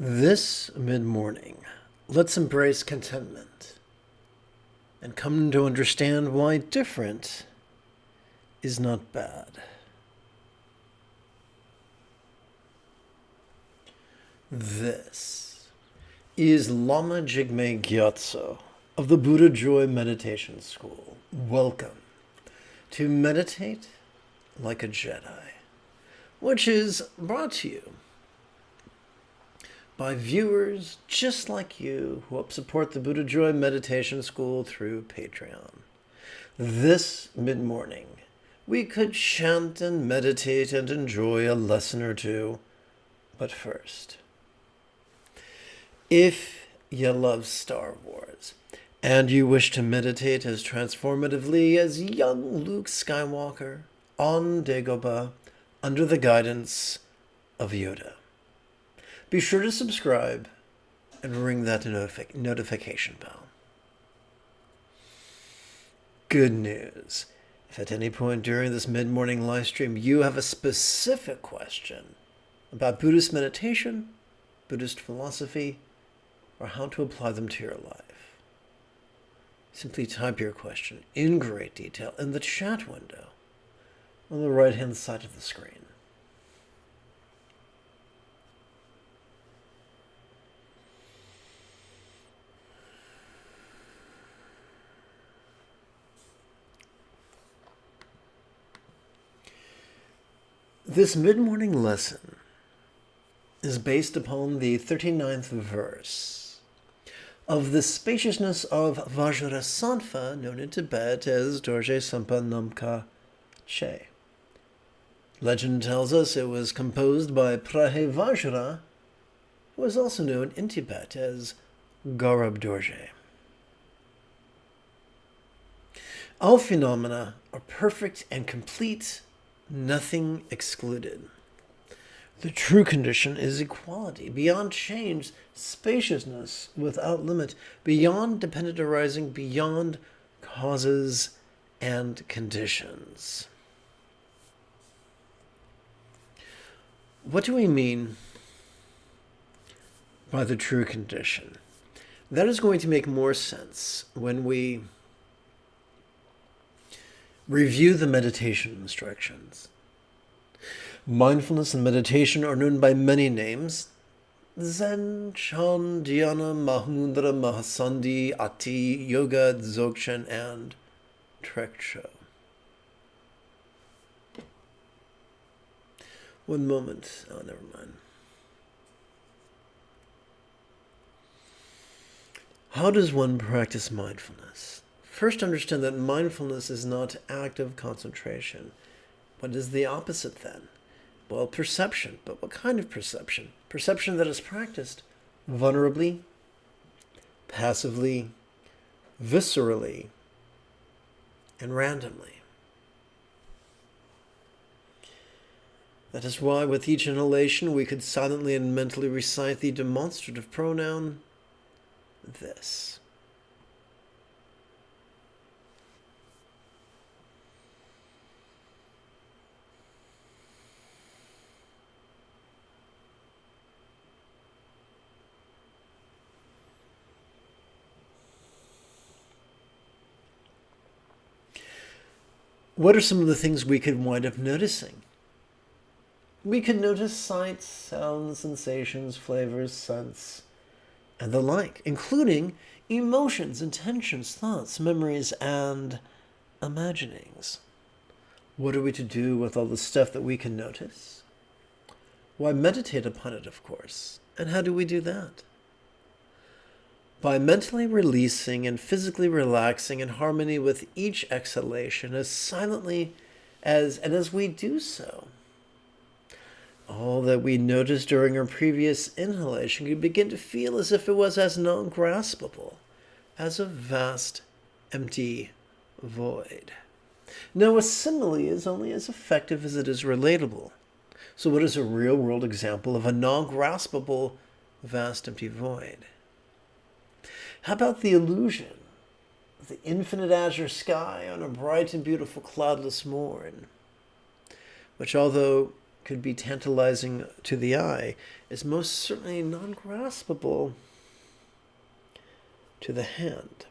This mid-morning, let's embrace contentment and come to understand why different is not bad. This is Lama Jigme Gyatso of the Buddha Joy Meditation School. Welcome to Meditate Like a Jedi, which is brought to you by viewers just like you who help support the Buddha Joy Meditation School through Patreon. This mid-morning, we could chant and meditate and enjoy a lesson or two. But first, if you love Star Wars and you wish to meditate as transformatively as young Luke Skywalker on Dagobah under the guidance of Yoda, be sure to subscribe and ring that notification bell. Good news. If at any point during this mid-morning live stream you have a specific question about Buddhist meditation, Buddhist philosophy, or how to apply them to your life, simply type your question in great detail in the chat window on the right-hand side of the screen. This mid-morning lesson is based upon the 39th verse of the spaciousness of Vajrasattva, known in Tibet as Dorje Sampa Namka Che. Legend tells us it was composed by Prahe Vajra, who is also known in Tibet as Gaurab Dorje. All phenomena are perfect and complete, nothing excluded. The true condition is equality, beyond change, spaciousness without limit, beyond dependent arising, beyond causes and conditions. What do we mean by the true condition? That is going to make more sense when we review the meditation instructions. Mindfulness and meditation are known by many names: Zen, Chan, Dhyana, Mahamudra, Mahasandhi, Ati, Yoga, Dzogchen, and Trekcho. One moment. Oh, never mind. How does one practice mindfulness? First, understand that mindfulness is not active concentration. What is the opposite then? Well, perception. But what kind of perception? Perception that is practiced vulnerably, passively, viscerally, and randomly. That is why with each inhalation we could silently and mentally recite the demonstrative pronoun this. What are some of the things we could wind up noticing? We could notice sights, sounds, sensations, flavors, scents, and the like, including emotions, intentions, thoughts, memories, and imaginings. What are we to do with all the stuff that we can notice? Why, meditate upon it, of course. And how do we do that? By mentally releasing and physically relaxing in harmony with each exhalation as silently as we do so, all that we noticed during our previous inhalation you begin to feel as if it was as non-graspable as a vast, empty void. Now, a simile is only as effective as it is relatable. So what is a real-world example of a non-graspable, vast, empty void? How about the illusion of the infinite azure sky on a bright and beautiful cloudless morn, which, although could be tantalizing to the eye is most certainly non-graspable to the hand.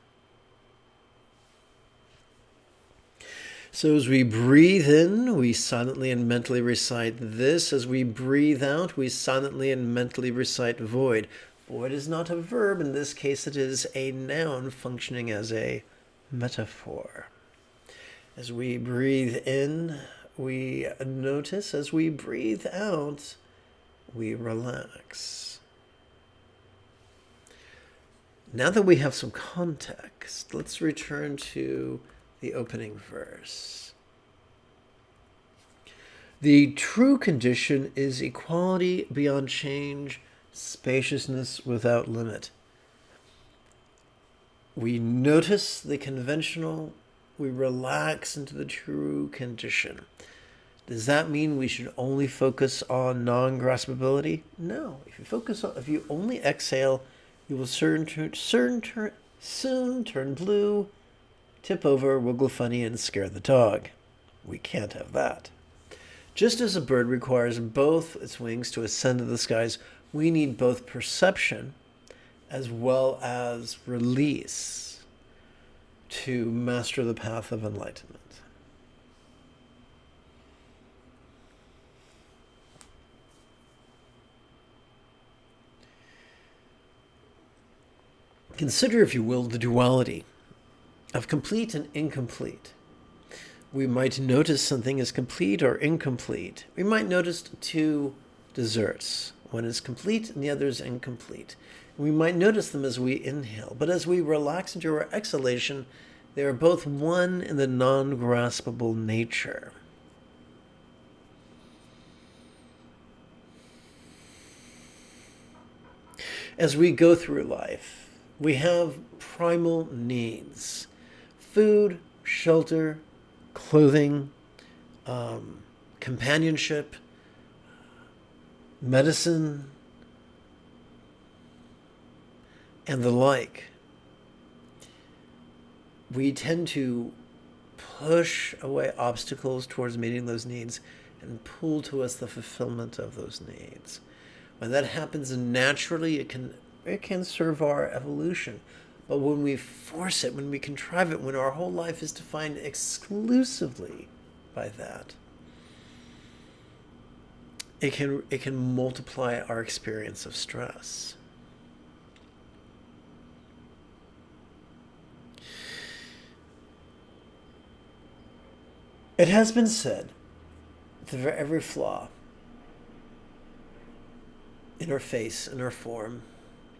So as we breathe in, we silently and mentally recite this. As we breathe out, we silently and mentally recite void. Void is not a verb. In this case, it is a noun functioning as a metaphor. As we breathe in, we notice. As we breathe out, we relax. Now that we have some context, let's return to the opening verse. The true condition is equality beyond change, spaciousness without limit. We notice the conventional, we relax into the true condition. Does that mean we should only focus on non-graspability? No. If you only exhale, you will soon turn blue, tip over, wiggle funny, and scare the dog. We can't have that. Just as a bird requires both its wings to ascend to the skies, we need both perception as well as release to master the path of enlightenment. Consider, if you will, the duality of complete and incomplete. We might notice something is complete or incomplete. We might notice two desserts. One is complete and the other is incomplete. We might notice them as we inhale, but as we relax into our exhalation, they are both one in the non-graspable nature. As we go through life, we have primal needs: food, shelter, clothing, companionship, medicine, and the like. We tend to push away obstacles towards meeting those needs and pull to us the fulfillment of those needs. When that happens naturally, it can serve our evolution. But when we force it, when we contrive it, when our whole life is defined exclusively by that, it can multiply our experience of stress. It has been said that for every flaw in our face, in our form,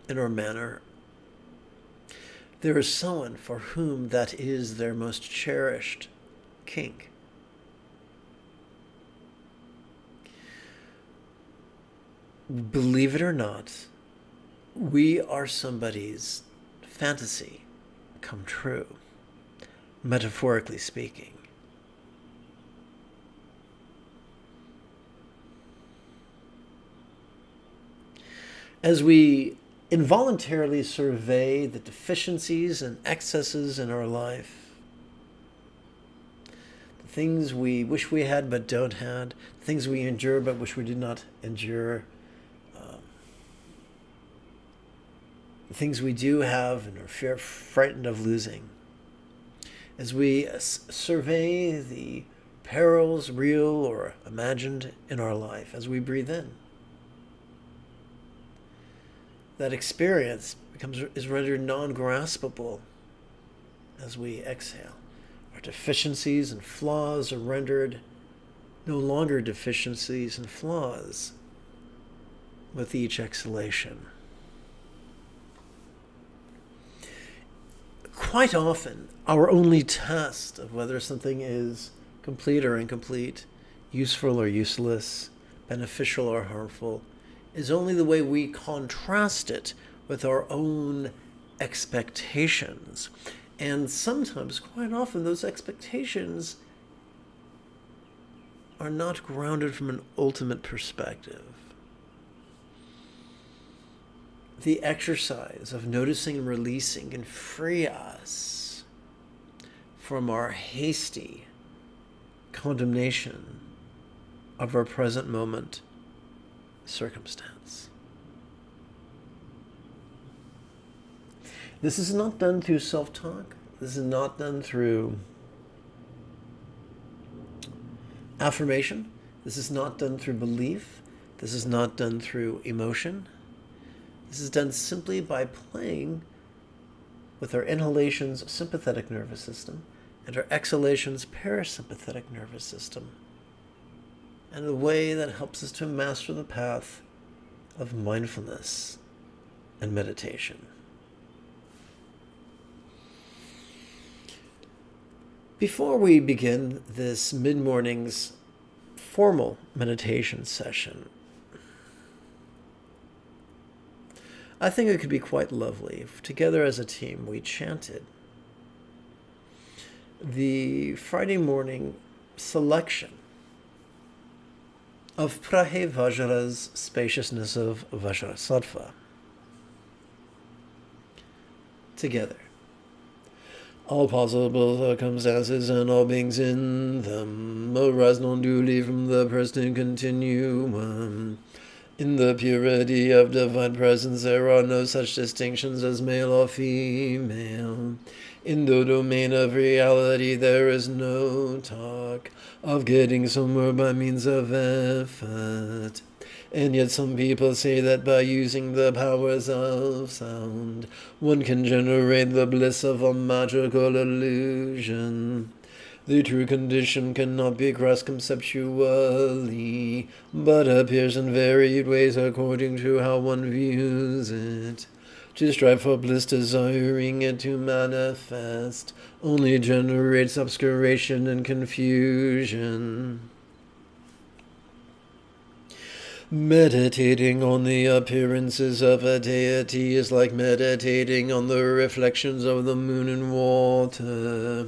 in our manner, there is someone for whom that is their most cherished kink. Believe it or not, we are somebody's fantasy come true, metaphorically speaking. As we involuntarily survey the deficiencies and excesses in our life, the things we wish we had but don't have, the things we endure but wish we did not endure, the things we do have and are frightened of losing. As we survey the perils, real or imagined, in our life, as we breathe in, that experience is rendered non-graspable as we exhale. Our deficiencies and flaws are rendered no longer deficiencies and flaws with each exhalation. Quite often, our only test of whether something is complete or incomplete, useful or useless, beneficial or harmful, is only the way we contrast it with our own expectations. And sometimes, quite often, those expectations are not grounded from an ultimate perspective. The exercise of noticing and releasing can free us from our hasty condemnation of our present moment circumstance. This is not done through self-talk. This is not done through affirmation. This is not done through belief. This is not done through emotion. This is done simply by playing with our inhalations sympathetic nervous system and our exhalations parasympathetic nervous system in a way that helps us to master the path of mindfulness and meditation. Before we begin this mid-morning's formal meditation session, I think it could be quite lovely if together as a team we chanted the Friday morning selection of Prahe Vajra's Spaciousness of Vajrasattva together. All possible circumstances and all beings in them arise non-dually from the personal continuum. In the purity of divine presence there are no such distinctions as male or female. In the domain of reality there is no talk of getting somewhere by means of effort. And yet some people say that by using the powers of sound, one can generate the bliss of a magical illusion. The true condition cannot be grasped conceptually, but appears in varied ways according to how one views it. To strive for bliss, desiring it to manifest, only generates obscuration and confusion. Meditating on the appearances of a deity is like meditating on the reflections of the moon in water.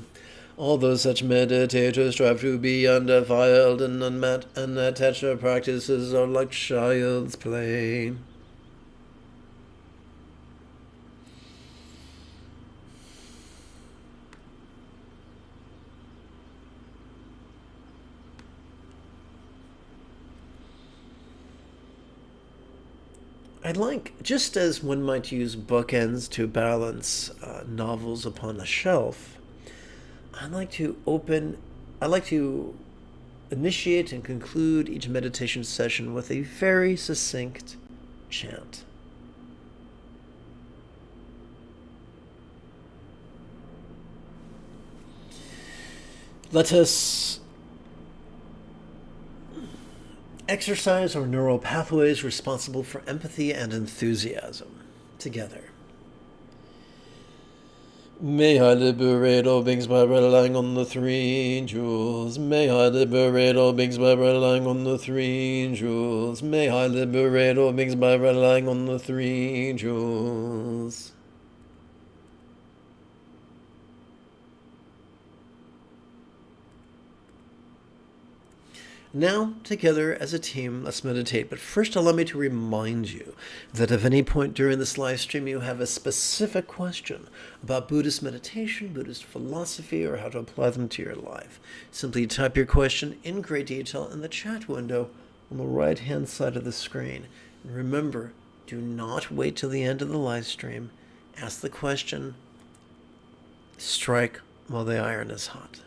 Although such meditators strive to be undefiled and unattached, their practices are like child's play. I'd like, just as one might use bookends to balance novels upon a shelf, I'd like to initiate and conclude each meditation session with a very succinct chant. Let us exercise our neural pathways responsible for empathy and enthusiasm together. May I liberate all beings by relying on the three jewels. May I liberate all beings by relying on the three jewels. May I liberate all beings by relying on the three jewels. Now, together as a team, let's meditate. But first, allow me to remind you that if at any point during this live stream you have a specific question about Buddhist meditation, Buddhist philosophy, or how to apply them to your life, simply type your question in great detail in the chat window on the right-hand side of the screen. And remember, do not wait till the end of the live stream. Ask the question. Strike while the iron is hot.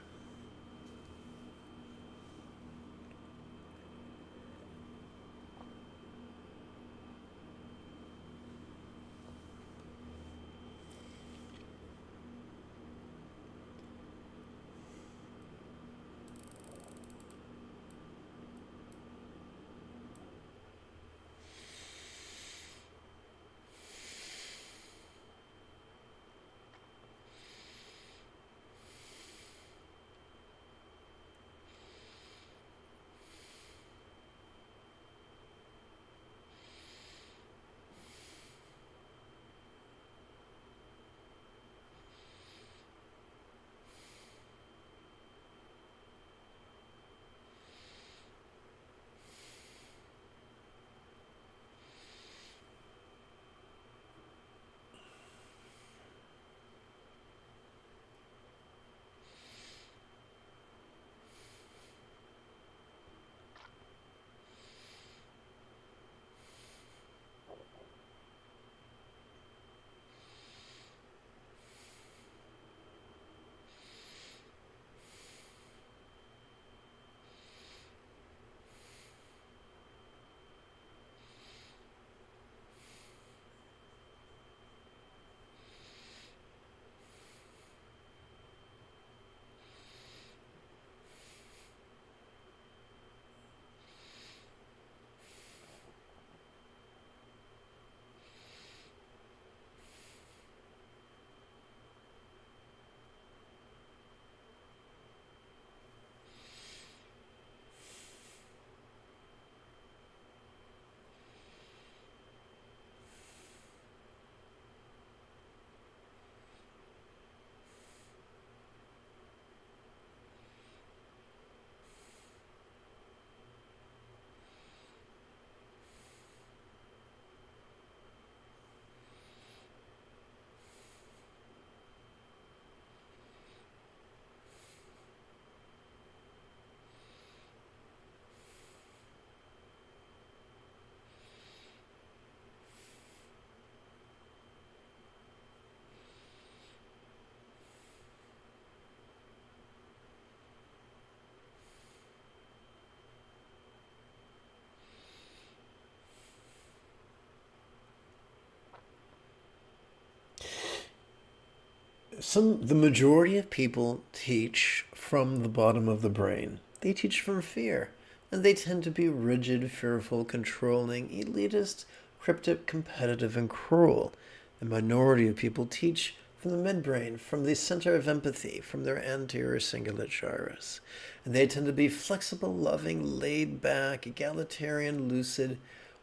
The majority of people teach from the bottom of the brain. They teach from fear, and they tend to be rigid, fearful, controlling, elitist, cryptic, competitive, and cruel. The minority of people teach from the midbrain, from the center of empathy, from their anterior cingulate gyrus. And they tend to be flexible, loving, laid back, egalitarian, lucid,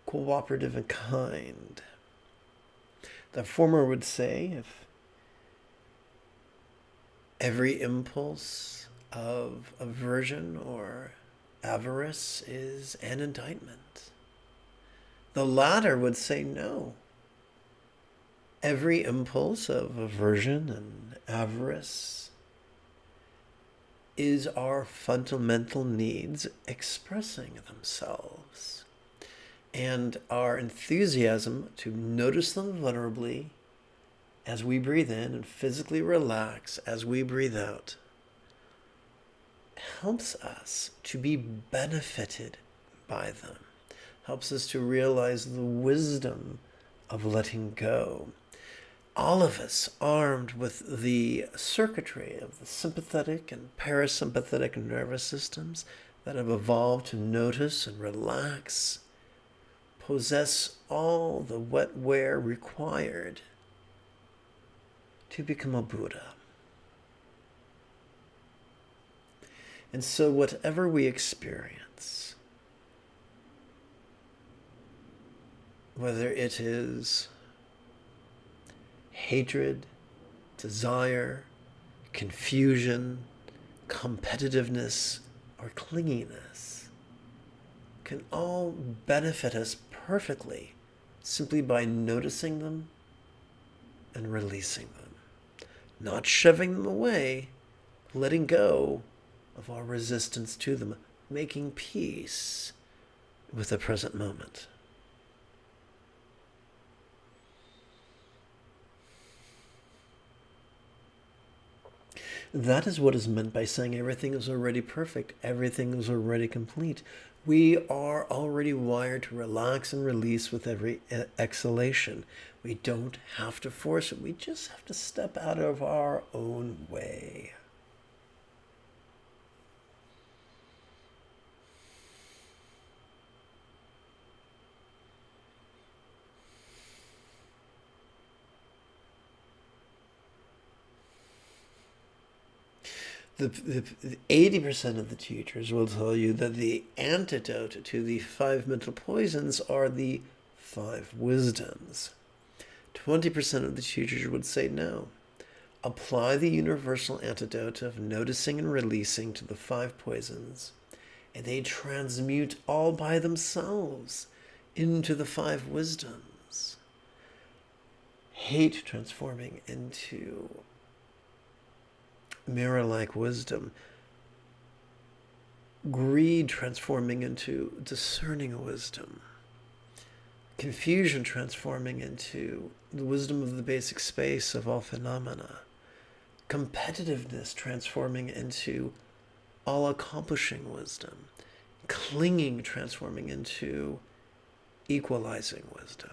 cooperative, and kind. The former would say, if every impulse of aversion or avarice is an indictment. The latter would say no. Every impulse of aversion and avarice is our fundamental needs expressing themselves. And our enthusiasm to notice them vulnerably as we breathe in and physically relax as we breathe out helps us to be benefited by them, helps us to realize the wisdom of letting go. All of us armed with the circuitry of the sympathetic and parasympathetic nervous systems that have evolved to notice and relax, possess all the wetware required to become a Buddha. And so whatever we experience, whether it is hatred, desire, confusion, competitiveness, or clinginess, can all benefit us perfectly simply by noticing them and releasing them, not shoving them away, letting go of our resistance to them, making peace with the present moment. That is what is meant by saying everything is already perfect, everything is already complete. We are already wired to relax and release with every exhalation. We don't have to force it. We just have to step out of our own way. The 80% of the teachers will tell you that the antidote to the 5 mental poisons are the 5 wisdoms. 20% of the teachers would say no. Apply the universal antidote of noticing and releasing to the 5 poisons, and they transmute all by themselves into the 5 wisdoms. Hate transforming into mirror-like wisdom, greed transforming into discerning wisdom, confusion transforming into the wisdom of the basic space of all phenomena, competitiveness transforming into all-accomplishing wisdom, clinging transforming into equalizing wisdom.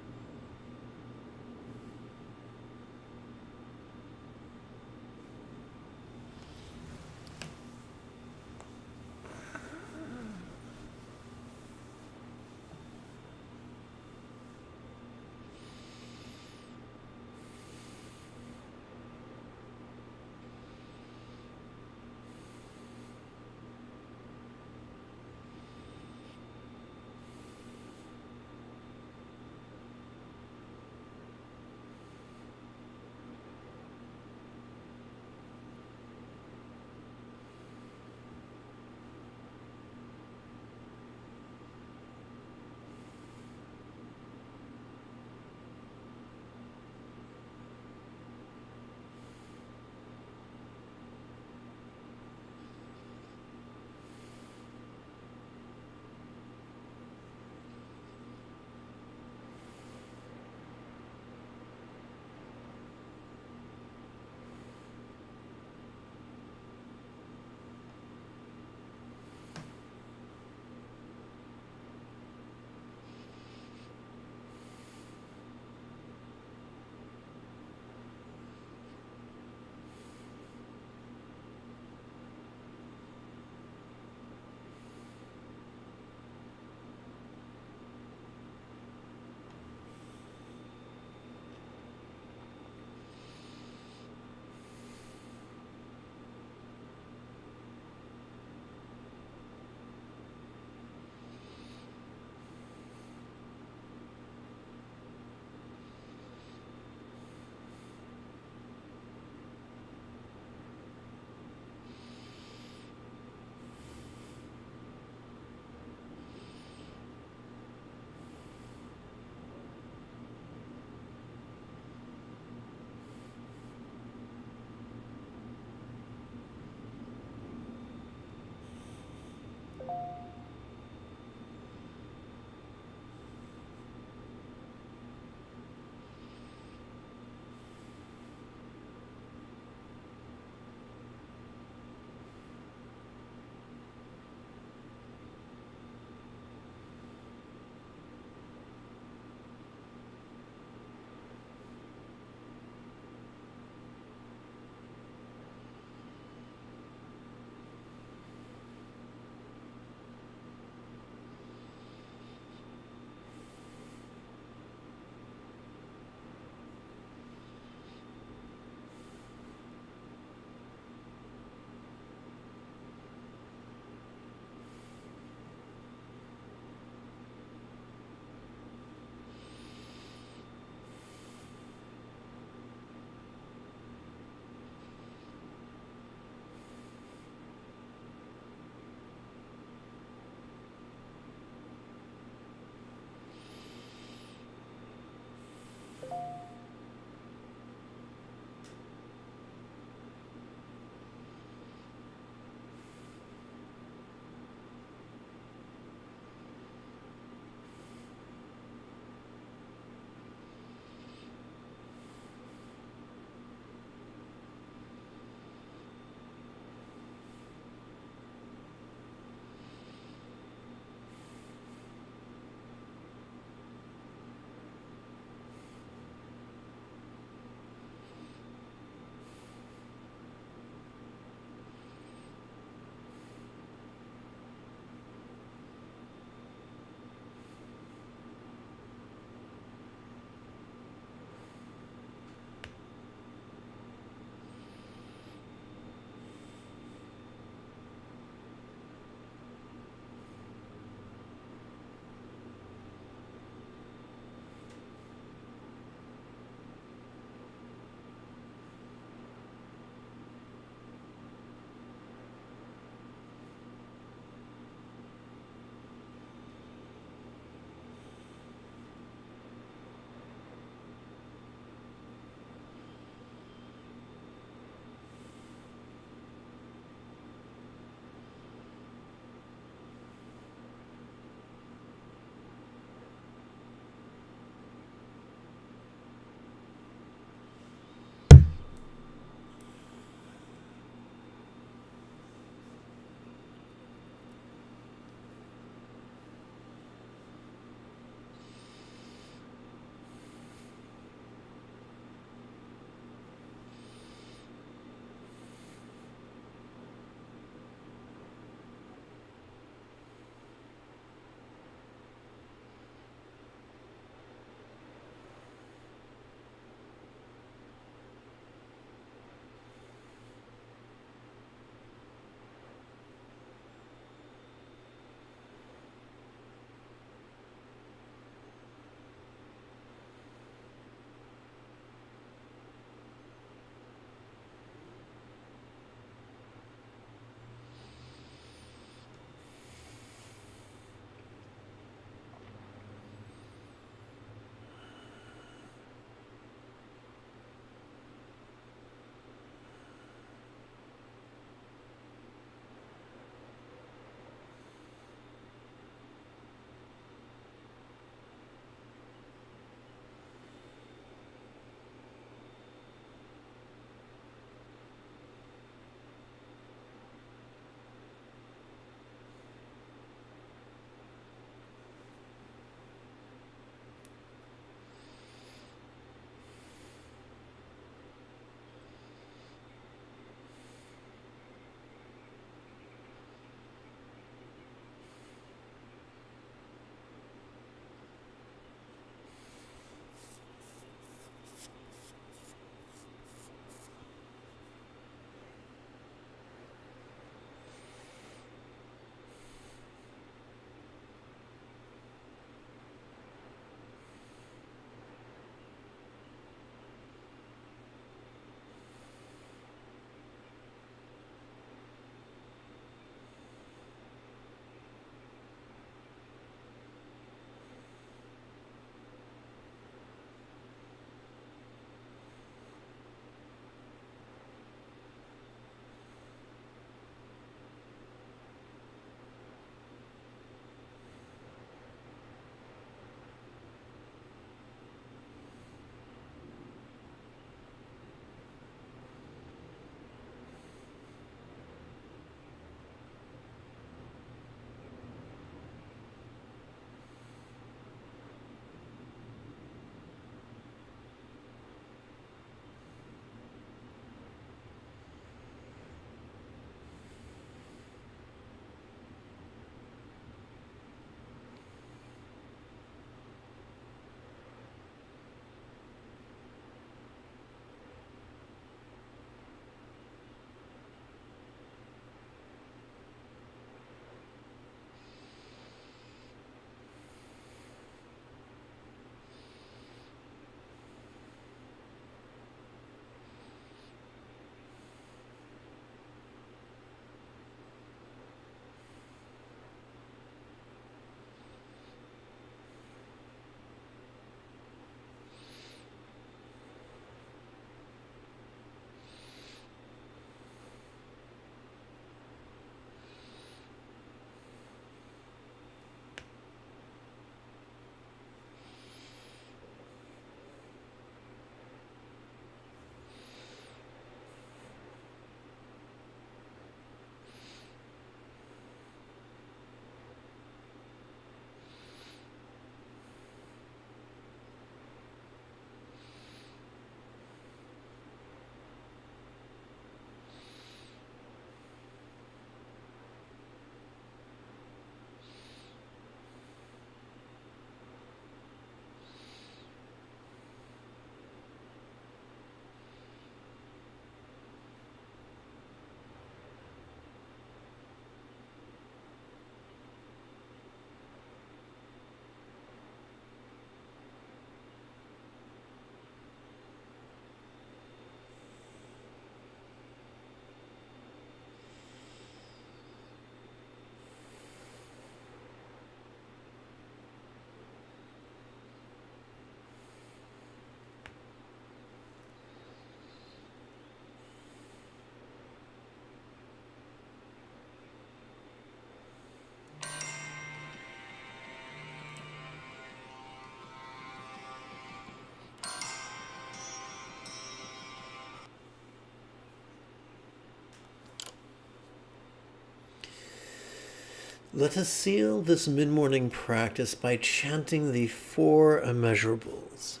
Let us seal this mid-morning practice by chanting the 4 immeasurables.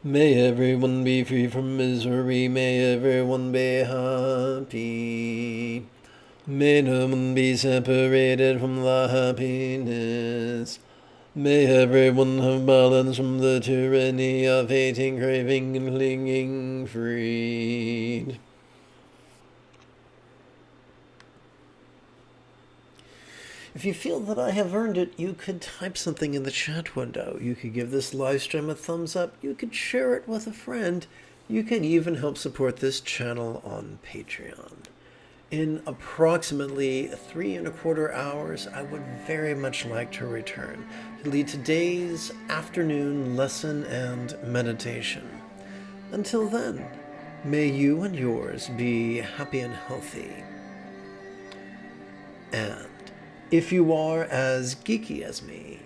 May everyone be free from misery. May everyone be happy. May no one be separated from the happiness. May everyone have balance from the tyranny of hating, craving, and clinging, freed. If you feel that I have earned it, you could type something in the chat window. You could give this live stream a thumbs up. You could share it with a friend. You can even help support this channel on Patreon. In approximately 3¼ hours, I would very much like to return to lead today's afternoon lesson and meditation. Until then, may you and yours be happy and healthy. And if you are as geeky as me,